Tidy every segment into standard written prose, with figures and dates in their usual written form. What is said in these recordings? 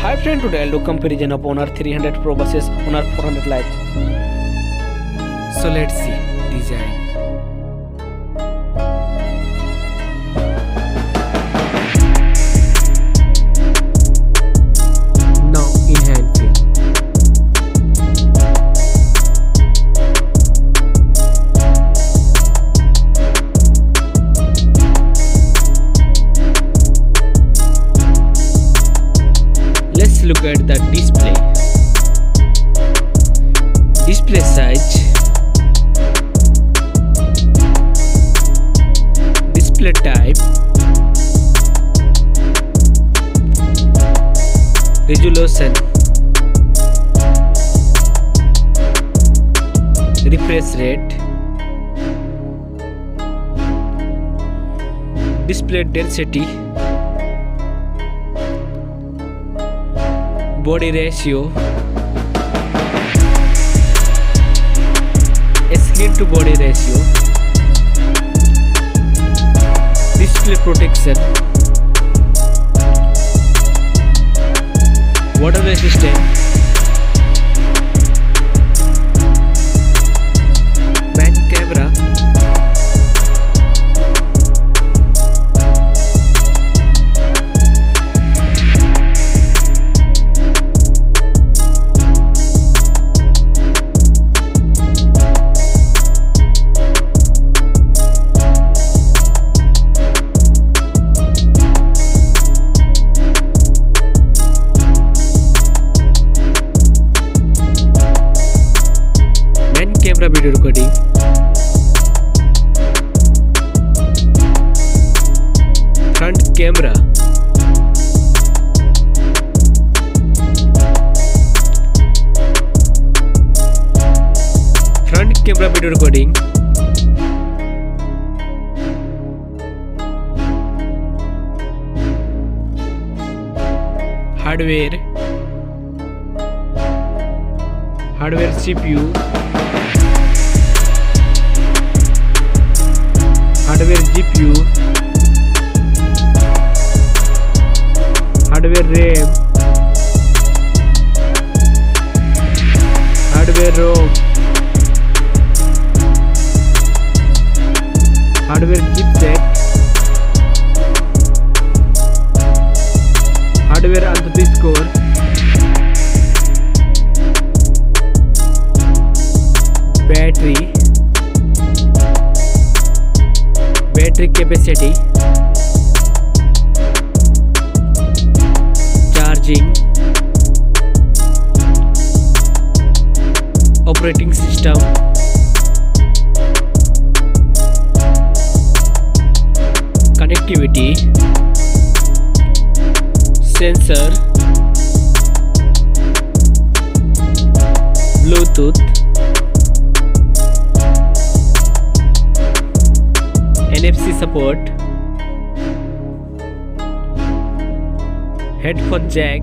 Hi friend, today I'll do comparison of Honor 300 Pro versus Honor 400 Lite. So let's see design. Now in hand feel. Let's look at the display. Display size, display type, resolution, refresh rate, display density, body ratio, screen to body ratio, display protection, water resistant, main camera, camera video recording, front camera, front camera video recording, hardware CPU, hardware GPU, hardware RAM, hardware ROM, hardware chipset, hardware underscore, battery capacity, charging, operating system, connectivity, sensor, Bluetooth, NFC support, headphone jack,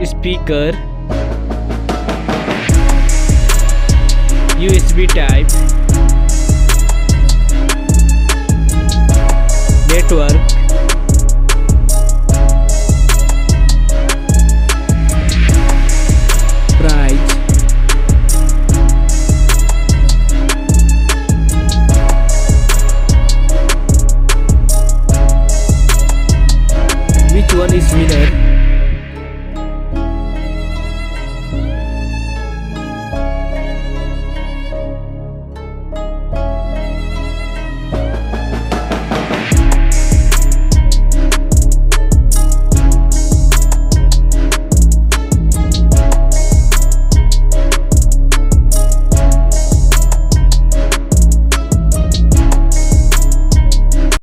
speaker, USB type, network, price, which one is winner?